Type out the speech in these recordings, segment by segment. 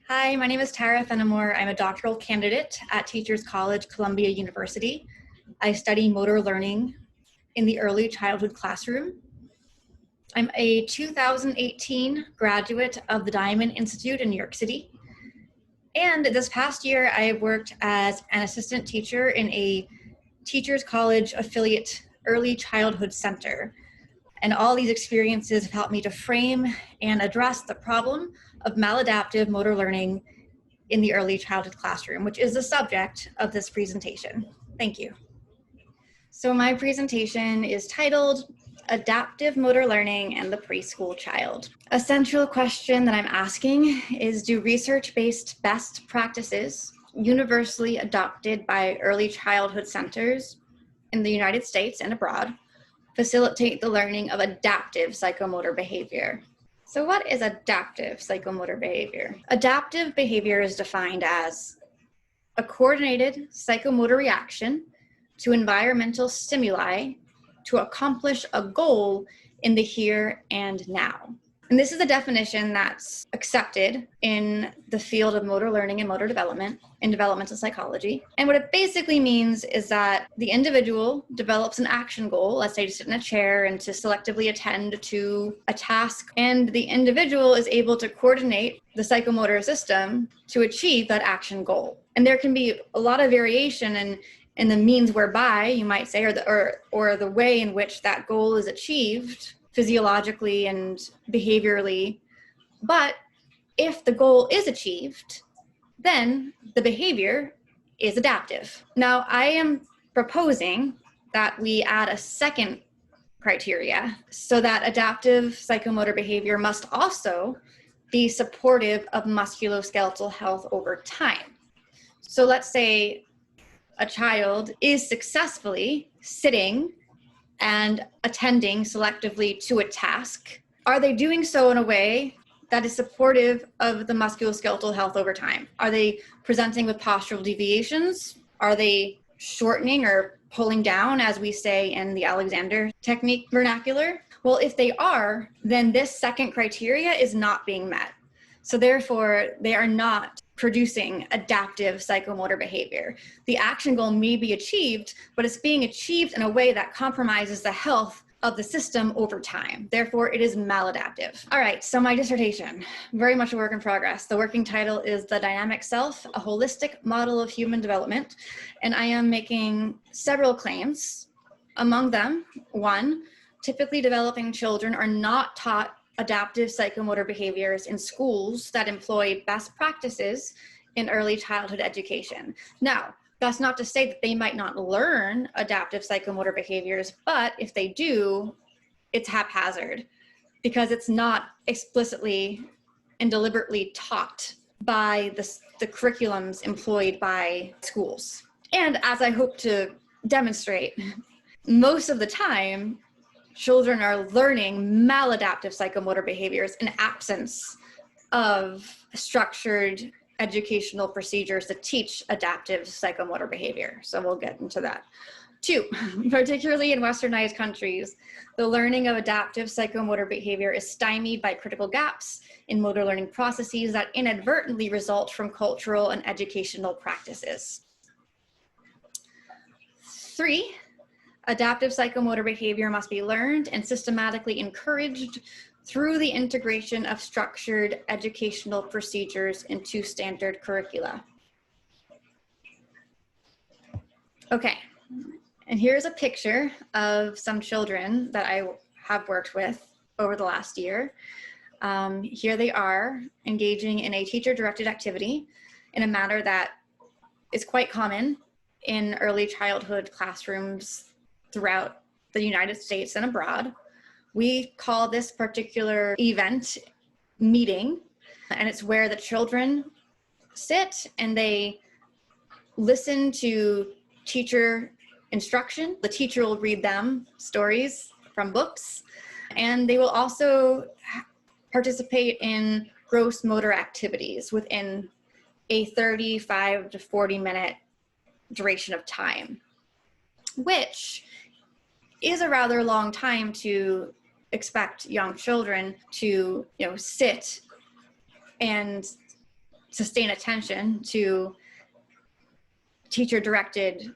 Hi, my name is Fenamore. I'm a doctoral candidate at Teachers College, Columbia University. I study motor learning in the early childhood classroom. I'm a 2018 graduate of the Dimon Institute in New York City. And this past year, I worked as an assistant teacher in a Teachers College affiliate early childhood center. And all these experiences have helped me to frame and address the problem of maladaptive motor learning in the early childhood classroom, which is the subject of this presentation. Thank you. So my presentation is titled Adaptive Motor Learning and the Preschool Child. A central question that I'm asking is, do research-based best practices universally adopted by early childhood centers in the United States and abroad facilitate the learning of adaptive psychomotor behavior? So what is adaptive psychomotor behavior? Adaptive behavior is defined as a coordinated psychomotor reaction to environmental stimuli to accomplish a goal in the here and now. And this is a definition that's accepted in the field of motor learning and motor development in developmental psychology. And what it basically means is that the individual develops an action goal, let's say to sit in a chair and to selectively attend to a task, and the individual is able to coordinate the psychomotor system to achieve that action goal. And there can be a lot of variation in the means whereby, you might say, or the way in which that goal is achieved physiologically and behaviorally. But if the goal is achieved, then the behavior is adaptive. Now, I am proposing that we add a second criteria so that adaptive psychomotor behavior must also be supportive of musculoskeletal health over time. So let's say a child is successfully sitting and attending selectively to a task. Are they doing so in a way that is supportive of the musculoskeletal health over time? Are they presenting with postural deviations? Are they shortening or pulling down, as we say in the Alexander technique vernacular? Well, if they are, then this second criteria is not being met. So therefore, they are not producing adaptive psychomotor behavior. The action goal may be achieved, but it's being achieved in a way that compromises the health of the system over time. Therefore, it is maladaptive. All right, so my dissertation, very much a work in progress. The working title is The Dynamic Self, a Holistic Model of Human Development. And I am making several claims. Among them, one, typically developing children are not taught adaptive psychomotor behaviors in schools that employ best practices in early childhood education. Now, that's not to say that they might not learn adaptive psychomotor behaviors, but if they do, it's haphazard because it's not explicitly and deliberately taught by the curriculums employed by schools. And as I hope to demonstrate, most of the time, children are learning maladaptive psychomotor behaviors in absence of structured educational procedures that teach adaptive psychomotor behavior. So we'll get into that. Two, particularly in westernized countries, the learning of adaptive psychomotor behavior is stymied by critical gaps in motor learning processes that inadvertently result from cultural and educational practices. Three, adaptive psychomotor behavior must be learned and systematically encouraged through the integration of structured educational procedures into standard curricula. Okay, and here's a picture of some children that I have worked with over the last year. Here they are engaging in a teacher-directed activity in a manner that is quite common in early childhood classrooms throughout the United States and abroad. We call this particular event meeting, and it's where the children sit and they listen to teacher instruction. The teacher will read them stories from books, and they will also participate in gross motor activities within a 35 to 40 minute duration of time, which is a rather long time to expect young children to, sit and sustain attention to teacher-directed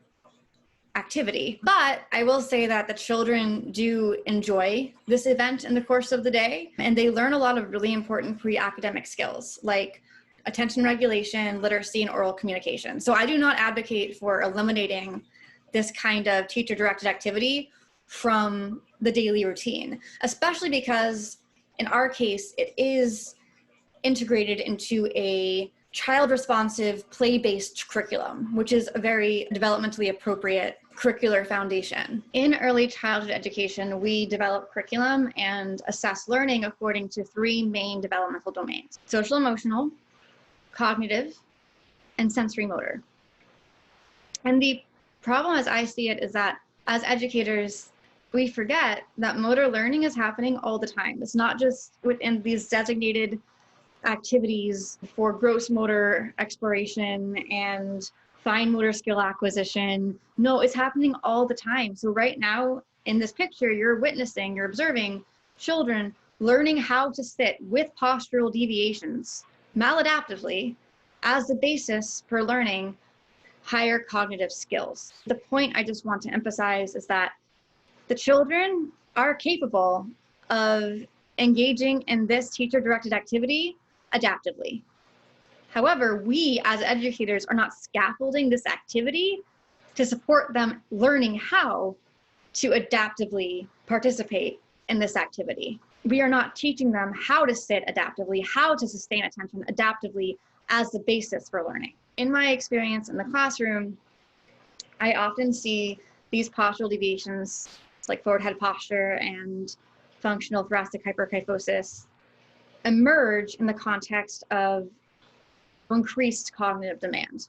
activity. But I will say that the children do enjoy this event in the course of the day, and they learn a lot of really important pre-academic skills like attention regulation, literacy, and oral communication. So I do not advocate for eliminating this kind of teacher-directed activity from the daily routine, especially because in our case, it is integrated into a child-responsive, play-based curriculum, which is a very developmentally appropriate curricular foundation. In early childhood education, we develop curriculum and assess learning according to 3 main developmental domains: social emotional, cognitive, and sensory motor. And the problem as I see it is that as educators, we forget that motor learning is happening all the time. It's not just within these designated activities for gross motor exploration and fine motor skill acquisition. No, it's happening all the time. So right now in this picture, you're observing children learning how to sit with postural deviations maladaptively as the basis for learning higher cognitive skills. The point I just want to emphasize is that the children are capable of engaging in this teacher-directed activity adaptively. However, we as educators are not scaffolding this activity to support them learning how to adaptively participate in this activity. We are not teaching them how to sit adaptively, how to sustain attention adaptively as the basis for learning. In my experience in the classroom, I often see these postural deviations like forward head posture and functional thoracic hyperkyphosis emerge in the context of increased cognitive demand.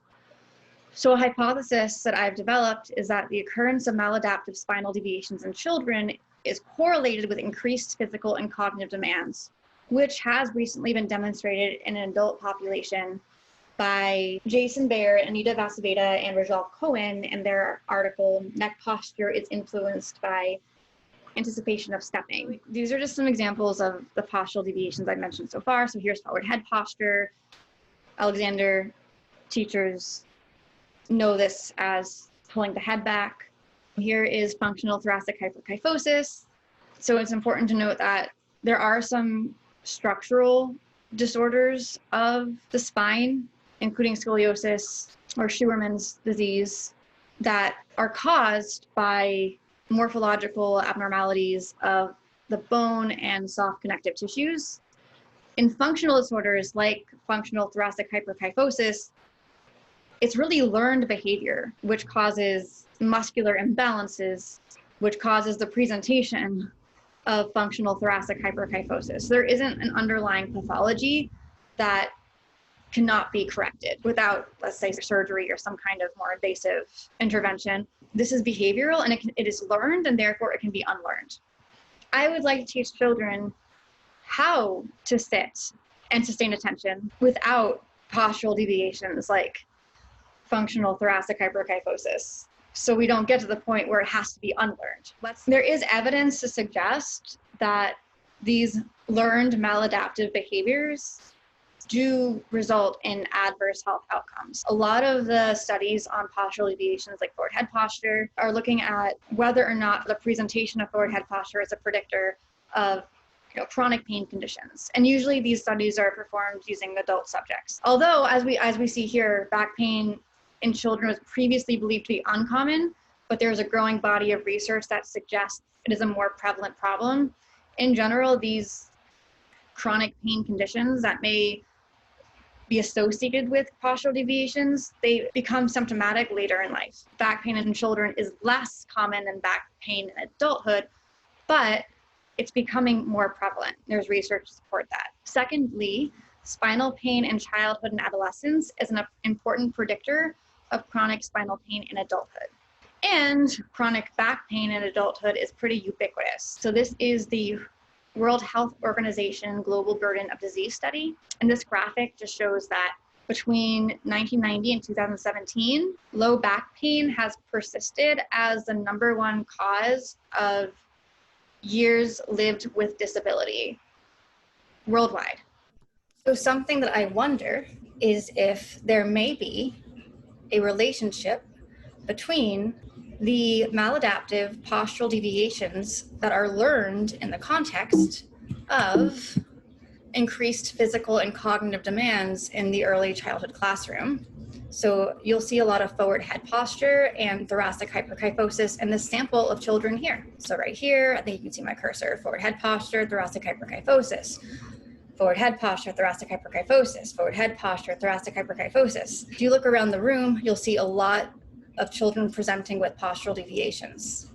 So a hypothesis that I've developed is that the occurrence of maladaptive spinal deviations in children is correlated with increased physical and cognitive demands, which has recently been demonstrated in an adult population by Jason Baird, Anita Vasaveda, and Rajal Cohen in their article, Neck Posture is Influenced by Anticipation of Stepping. These are just some examples of the postural deviations I mentioned so far. So here's forward head posture. Alexander teachers know this as pulling the head back. Here is functional thoracic hyperkyphosis. So it's important to note that there are some structural disorders of the spine, including scoliosis or Scheuermann's disease, that are caused by morphological abnormalities of the bone and soft connective tissues. In functional disorders like functional thoracic hyperkyphosis, it's really learned behavior, which causes muscular imbalances, which causes the presentation of functional thoracic hyperkyphosis. There isn't an underlying pathology that cannot be corrected without, let's say, surgery or some kind of more invasive intervention. This is behavioral, and it is learned, and therefore it can be unlearned. I would like to teach children how to sit and sustain attention without postural deviations like functional thoracic hyperkyphosis, so we don't get to the point where it has to be unlearned. There is evidence to suggest that these learned maladaptive behaviors do result in adverse health outcomes. A lot of the studies on postural deviations like forward head posture are looking at whether or not the presentation of forward head posture is a predictor of chronic pain conditions. And usually these studies are performed using adult subjects. Although, as we see here, back pain in children was previously believed to be uncommon, but there's a growing body of research that suggests it is a more prevalent problem. In general, these chronic pain conditions that may be associated with postural deviations, they become symptomatic later in life. Back pain in children is less common than back pain in adulthood, but it's becoming more prevalent. There's research to support that. Secondly, spinal pain in childhood and adolescence is an important predictor of chronic spinal pain in adulthood. And chronic back pain in adulthood is pretty ubiquitous. So this is the World Health Organization Global Burden of Disease Study. And this graphic just shows that between 1990 and 2017, low back pain has persisted as the #1 cause of years lived with disability worldwide. So something that I wonder is if there may be a relationship between the maladaptive postural deviations that are learned in the context of increased physical and cognitive demands in the early childhood classroom. So you'll see a lot of forward head posture and thoracic hyperkyphosis in this sample of children here. So right here, I think you can see my cursor, forward head posture, thoracic hyperkyphosis. Forward head posture, thoracic hyperkyphosis, forward head posture, thoracic hyperkyphosis. If you look around the room, you'll see a lot of children presenting with postural deviations.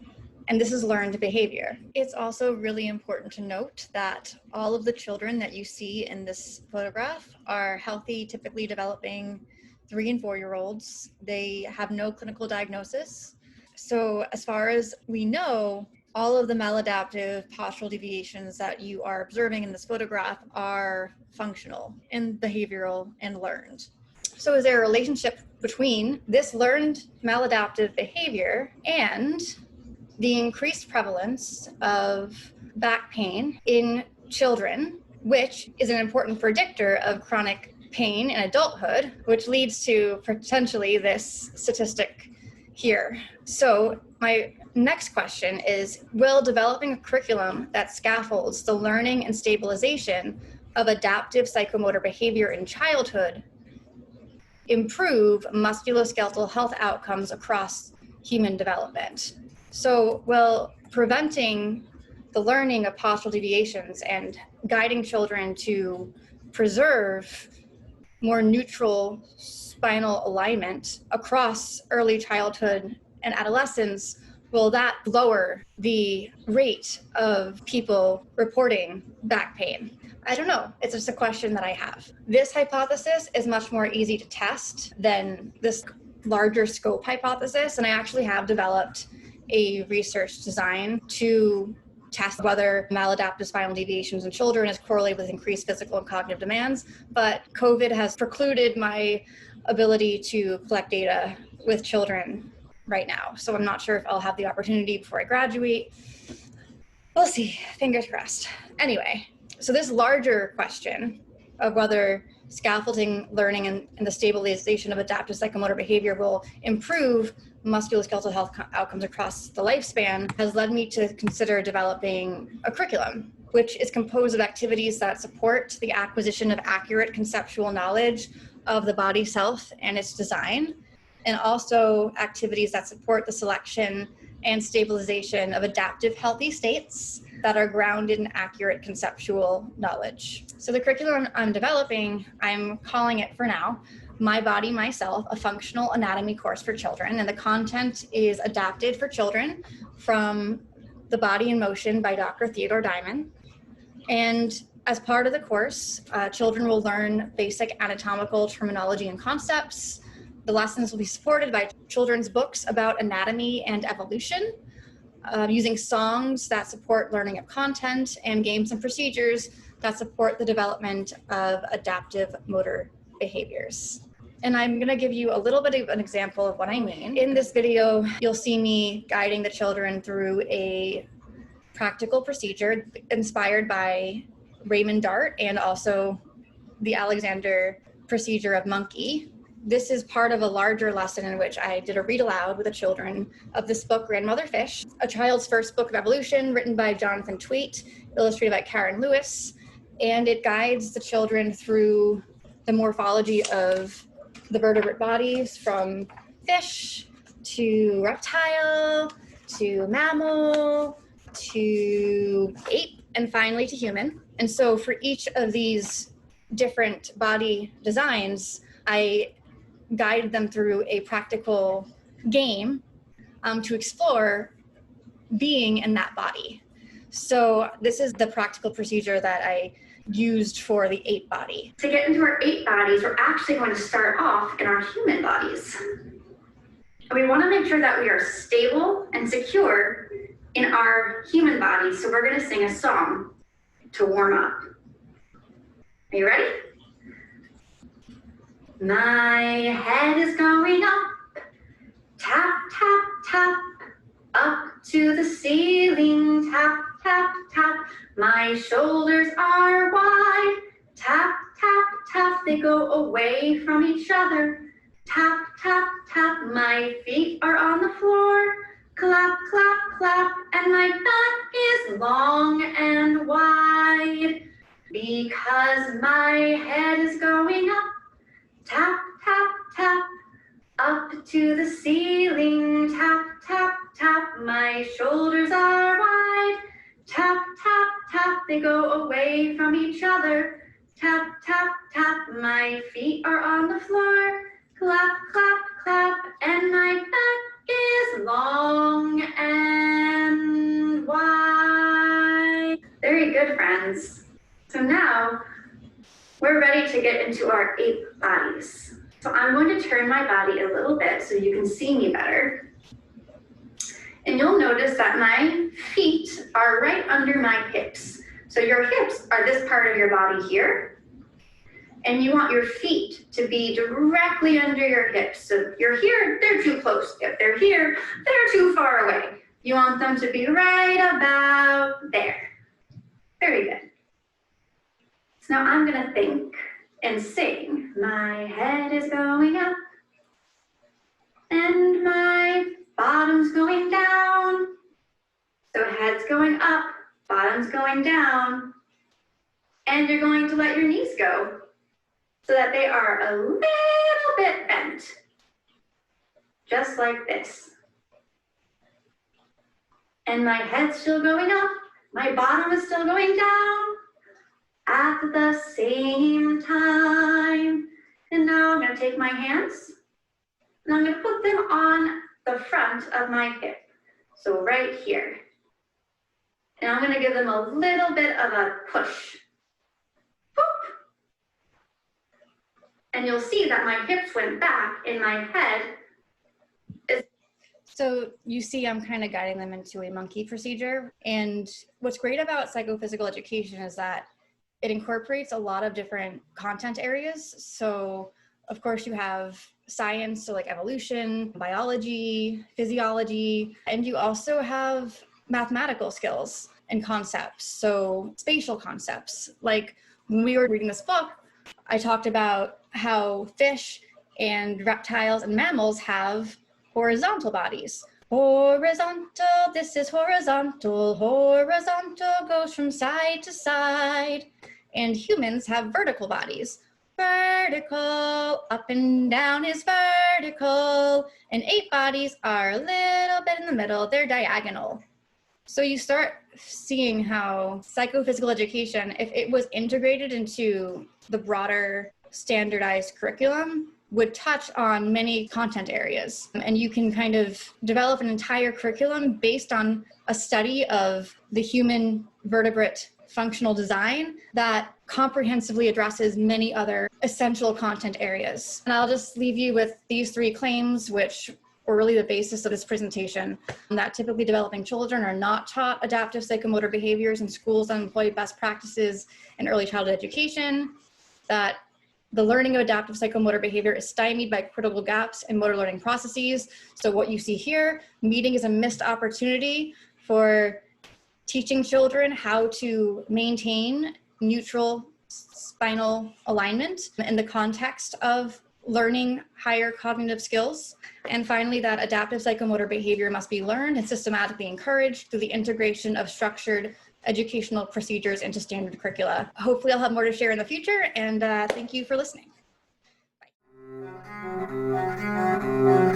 And this is learned behavior. It's also really important to note that all of the children that you see in this photograph are healthy, typically developing 3 and 4-year-olds. They have no clinical diagnosis. So as far as we know, all of the maladaptive postural deviations that you are observing in this photograph are functional and behavioral and learned. So is there a relationship between this learned maladaptive behavior and the increased prevalence of back pain in children, which is an important predictor of chronic pain in adulthood, which leads to potentially this statistic here. So my next question is, will developing a curriculum that scaffolds the learning and stabilization of adaptive psychomotor behavior in childhood improve musculoskeletal health outcomes across human development? So, will preventing the learning of postural deviations and guiding children to preserve more neutral spinal alignment across early childhood and adolescence, will that lower the rate of people reporting back pain? I don't know. It's just a question that I have. This hypothesis is much more easy to test than this larger scope hypothesis, and I actually have developed a research design to test whether maladaptive spinal deviations in children is correlated with increased physical and cognitive demands, but COVID has precluded my ability to collect data with children right now. So I'm not sure if I'll have the opportunity before I graduate. We'll see, fingers crossed. Anyway, so this larger question of whether scaffolding learning and the stabilization of adaptive psychomotor behavior will improve musculoskeletal health outcomes across the lifespan has led me to consider developing a curriculum, which is composed of activities that support the acquisition of accurate conceptual knowledge of the body self and its design, and also activities that support the selection and stabilization of adaptive healthy states that are grounded in accurate conceptual knowledge. So the curriculum I'm developing, I'm calling it for now, My Body, Myself, a functional anatomy course for children. And the content is adapted for children from The Body in Motion by Dr. Theodore Dimon. And as part of the course, children will learn basic anatomical terminology and concepts. The lessons will be supported by children's books about anatomy and evolution, using songs that support learning of content, and games and procedures that support the development of adaptive motor behaviors. And I'm going to give you a little bit of an example of what I mean. In this video, you'll see me guiding the children through a practical procedure inspired by Raymond Dart and also the Alexander procedure of monkey. This is part of a larger lesson in which I did a read aloud with the children of this book, Grandmother Fish, A Child's First Book of Evolution, written by Jonathan Tweet, illustrated by Karen Lewis. And it guides the children through the morphology of the vertebrate bodies, from fish to reptile to mammal to ape, and finally to human. And so for each of these different body designs, I guide them through a practical game to explore being in that body. So this is the practical procedure that I used for the ape body. To get into our ape bodies, we're actually going to start off in our human bodies. And we want to make sure that we are stable and secure in our human bodies. So we're going to sing a song to warm up. Are you ready? My head is going up, tap, tap, tap, up to the ceiling, tap, tap, tap, my shoulders are wide. Tap, tap, tap, they go away from each other. Tap, tap, tap, my feet are on the floor. Clap, clap, clap, and my back is long and wide. Because my head is going up. Tap, tap, tap, up to the ceiling. Tap, tap, tap, my shoulders are wide. Tap, tap, tap, they go away from each other. Tap, tap, tap, my feet are on the floor. Clap, clap, clap, and my back is long and wide. Very good, friends. So now we're ready to get into our 8 bodies. So I'm going to turn my body a little bit so you can see me better. And you'll notice that my feet are right under my hips. So your hips are this part of your body here. And you want your feet to be directly under your hips. So if you're here, they're too close. If they're here, they're too far away. You want them to be right about there. Very good. So now I'm gonna think and sing. My head is going up and my bottom's going down. So head's going up, bottom's going down. And you're going to let your knees go so that they are a little bit bent, just like this. And my head's still going up, my bottom is still going down at the same time. And now I'm gonna take my hands and I'm gonna put them on the front of my hip. So right here. And I'm gonna give them a little bit of a push. Boop. And you'll see that my hips went back and my head is. So you see I'm kind of guiding them into a monkey procedure. And what's great about psychophysical education is that it incorporates a lot of different content areas. So of course you have science, so like evolution, biology, physiology, and you also have mathematical skills and concepts. So spatial concepts, like when we were reading this book, I talked about how fish and reptiles and mammals have horizontal bodies. Horizontal, this is horizontal. Horizontal goes from side to side. And humans have vertical bodies. Vertical, up and down is vertical. And 8 bodies are a little bit in the middle, they're diagonal. So you start seeing how psychophysical education, if it was integrated into the broader standardized curriculum, would touch on many content areas. And you can kind of develop an entire curriculum based on a study of the human vertebrate functional design that comprehensively addresses many other essential content areas. And I'll just leave you with these 3 claims, which were really the basis of this presentation, that typically developing children are not taught adaptive psychomotor behaviors in schools that employ best practices in early childhood education, that the learning of adaptive psychomotor behavior is stymied by critical gaps in motor learning processes. So what you see here, meeting is a missed opportunity for teaching children how to maintain neutral spinal alignment in the context of learning higher cognitive skills. And finally, that adaptive psychomotor behavior must be learned and systematically encouraged through the integration of structured educational procedures into standard curricula. Hopefully I'll have more to share in the future, and thank you for listening. Bye.